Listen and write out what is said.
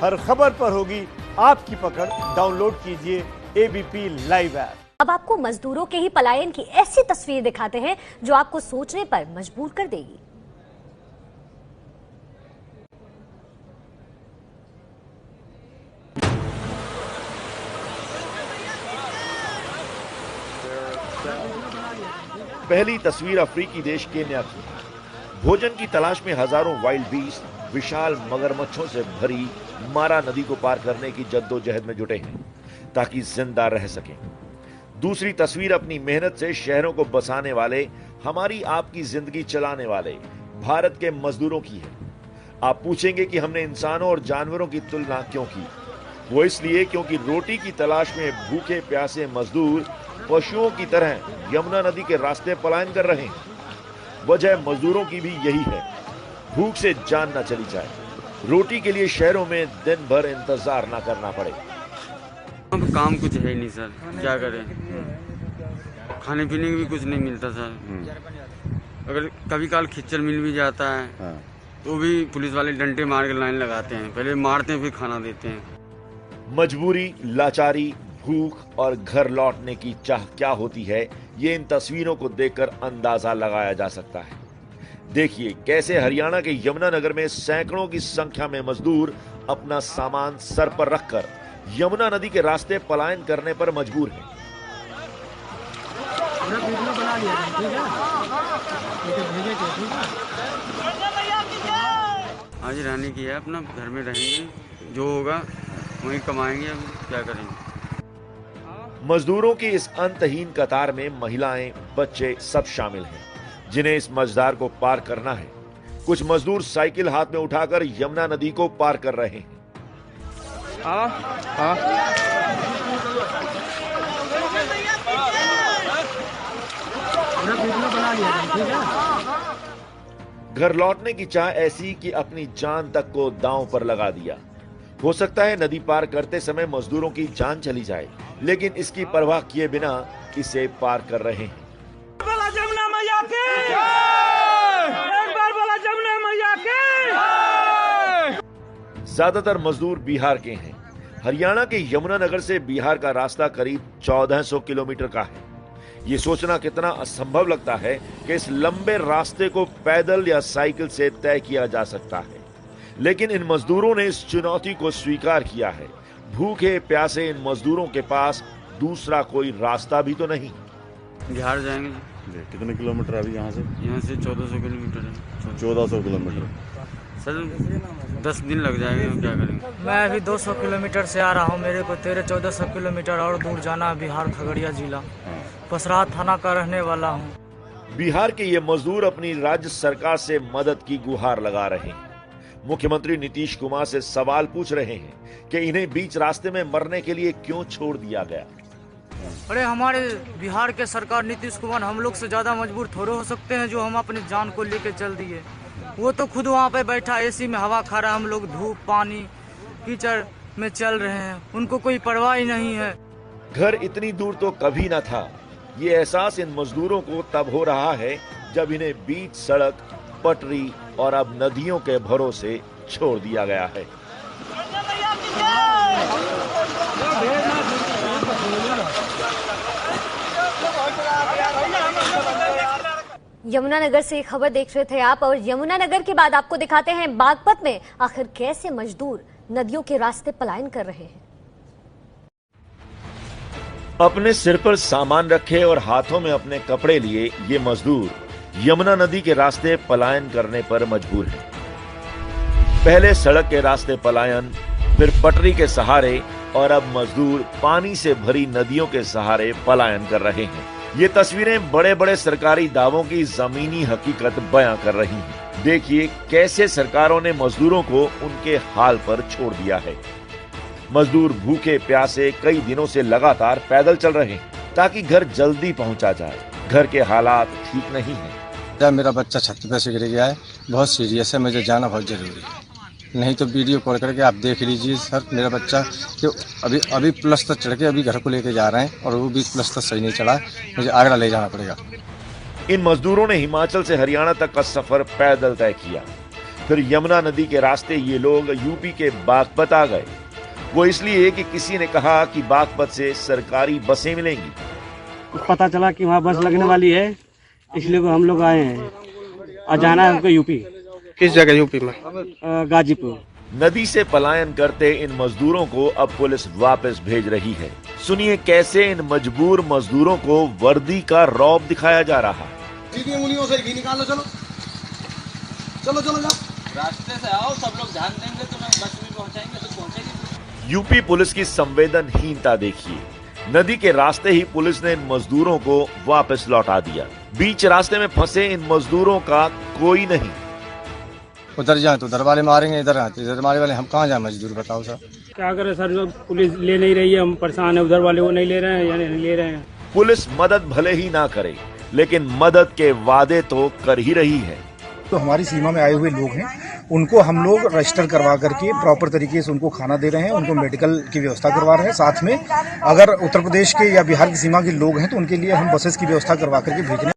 हर खबर पर होगी आपकी पकड़। डाउनलोड कीजिए एबीपी लाइव ऐप। अब आपको मजदूरों के ही पलायन की ऐसी तस्वीर दिखाते हैं जो आपको सोचने पर मजबूर कर देगी। पहली तस्वीर अफ्रीकी देश केन्या की। भोजन की तलाश में हजारों वाइल्ड बीस्ट विशाल मगरमच्छों से भरी मारा नदी को पार करने की जद्दोजहद में जुटे हैं ताकि जिंदा रह सकें। दूसरी तस्वीर अपनी मेहनत से शहरों को बसाने वाले, हमारी आपकी जिंदगी चलाने वाले भारत के मजदूरों की है। आप पूछेंगे कि हमने इंसानों और जानवरों की तुलना क्यों की? वो इसलिए क्योंकि रोटी की तलाश में भूखे प्यासे मजदूर पशुओं की तरह यमुना नदी के रास्ते पलायन कर रहे हैं। वजह मजदूरों की भी यही है, भूख से जान न चली जाए, रोटी के लिए शहरों में दिन भर इंतजार न करना पड़े। अब काम कुछ है नहीं सर, क्या करें, खाने पीने भी कुछ नहीं मिलता सर। अगर कभी काल खिचड़ मिल भी जाता है तो भी पुलिस वाले डंडे मार के लाइन लगाते हैं, पहले मारते हैं फिर खाना देते हैं। मजबूरी, लाचारी, भूख और घर लौटने की चाह क्या होती है, ये इन तस्वीरों को देखकर अंदाजा लगाया जा सकता है। देखिए कैसे हरियाणा के यमुनानगर में सैकड़ों की संख्या में मजदूर अपना सामान सर पर रखकर यमुना नदी के रास्ते पलायन करने पर मजबूर हैं। आज रहने की है, अपना घर में रहेंगे, जो होगा वही कमाएंगे, अब क्या करेंगे। मजदूरों की इस अंतहीन कतार में महिलाएं, बच्चे सब शामिल हैं जिन्हें इस मझधार को पार करना है। कुछ मजदूर साइकिल हाथ में उठाकर यमुना नदी को पार कर रहे हैं। घर लौटने की चाह ऐसी कि अपनी जान तक को दांव पर लगा दिया। हो सकता है नदी पार करते समय मजदूरों की जान चली जाए, लेकिन इसकी परवाह किए बिना इसे पार कर रहे हैं। बोला जमुना मैया की एक बार बोला जमुना मैया की। ज्यादातर मजदूर बिहार के हैं। हरियाणा के यमुनानगर से बिहार का रास्ता करीब 1400 किलोमीटर का है। ये सोचना कितना असंभव लगता है कि इस लंबे रास्ते को पैदल या साइकिल से तय किया जा सकता है, लेकिन इन मजदूरों ने इस चुनौती को स्वीकार किया है। भूखे प्यासे इन मजदूरों के पास दूसरा कोई रास्ता भी तो नहीं। बिहार जाएंगे। कितने किलोमीटर अभी यहाँ से? 1400 किलोमीटर है। 1400 किलोमीटर सर 10 दिन लग जाएंगे, तो क्या करेंगे। मैं अभी 200 किलोमीटर से आ रहा हूँ, मेरे को 1400 किलोमीटर और दूर जाना। बिहार खगड़िया जिला पसराहा थाना का रहने वाला हूँ। बिहार के ये मजदूर अपनी राज्य सरकार से मदद की गुहार लगा रहे हैं। मुख्यमंत्री नीतीश कुमार से सवाल पूछ रहे हैं कि इन्हें बीच रास्ते में मरने के लिए क्यों छोड़ दिया गया। अरे हमारे बिहार के सरकार नीतीश कुमार हम लोग से ज्यादा मजबूर थोड़े हो सकते हैं जो हम अपनी जान को लेके चल दिए। वो तो खुद वहाँ पे बैठा एसी में हवा खा रहा है, हम लोग धूप पानी कीचड़ में चल रहे हैं, उनको कोई परवाह ही नहीं है। घर इतनी दूर तो कभी न था। ये एहसास इन मजदूरों को तब हो रहा है जब इन्हें बीच सड़क, पटरी और अब नदियों के भरोसे छोड़ दिया गया है। यमुनानगर से खबर देख रहे थे आप, और यमुनानगर के बाद आपको दिखाते हैं बागपत में आखिर कैसे मजदूर नदियों के रास्ते पलायन कर रहे हैं। अपने सिर पर सामान रखे और हाथों में अपने कपड़े लिए ये मजदूर यमुना नदी के रास्ते पलायन करने पर मजबूर हैं। पहले सड़क के रास्ते पलायन, फिर पटरी के सहारे और अब मजदूर पानी से भरी नदियों के सहारे पलायन कर रहे हैं। ये तस्वीरें बड़े बड़े सरकारी दावों की जमीनी हकीकत बयां कर रही हैं। देखिए कैसे सरकारों ने मजदूरों को उनके हाल पर छोड़ दिया है। मजदूर भूखे प्यासे कई दिनों से लगातार पैदल चल रहे हैं ताकि घर जल्दी पहुंचा जाए। घर के हालात ठीक नहीं है। मेरा बच्चा छत पे से गिर गया है, बहुत सीरियस है, मुझे जाना बहुत जरूरी है। नहीं तो वीडियो कॉल करके आप देख लीजिए सर, मेरा बच्चा जो अभी प्लस्तर चढ़ के अभी घर को लेके जा रहे हैं और वो भी प्लस्तर सही नहीं चला, मुझे आगरा ले जाना पड़ेगा। इन मजदूरों ने हिमाचल से हरियाणा तक का सफर पैदल तय किया। फिर यमुना नदी के रास्ते ये लोग यूपी के बागपत आ गए। वो इसलिए कि किसी ने कहा कि बागपत से सरकारी बसें मिलेंगी। पता चला कि वहाँ बस लगने वाली है, इसलिए हम लोग आए हैं और जाना है हमको यूपी। किस जगह यूपी में? गाजीपुर। नदी से पलायन करते इन मजदूरों को अब पुलिस वापस भेज रही है। सुनिए कैसे इन मजबूर मजदूरों को वर्दी का रौब दिखाया जा रहा है। उंगलियों से घी निकालो, चलो चलो चलो जाओ, रास्ते से आओ, सब लोग ध्यान देंगे तो बस में पहुंचाएंगे तो पहुंचेगी। यूपी पुलिस की संवेदनहीनता देखिए। नदी के रास्ते ही पुलिस ने इन मजदूरों को वापस लौटा दिया। बीच रास्ते में फंसे इन मजदूरों का कोई नहीं। उधर जाए तो उधर वाले मारेंगे, इधर आते इधर मारे वाले, हम कहाँ जाए मजदूर बताओ सर। क्या करें सर, जो पुलिस ले नहीं रही है, हम परेशान है। उधर वाले वो नहीं ले रहे हैं या नहीं ले रहे हैं। पुलिस मदद भले ही ना करे, लेकिन मदद के वादे तो कर ही रही है। तो हमारी सीमा में आए हुए लोग हैं, उनको हम लोग रजिस्टर करवा करके प्रॉपर तरीके से उनको खाना दे रहे हैं, उनको मेडिकल की व्यवस्था करवा रहे हैं। साथ में अगर उत्तर प्रदेश के या बिहार की सीमा के लोग हैं तो उनके लिए हम बसेस की व्यवस्था करवा करके भेज रहे हैं।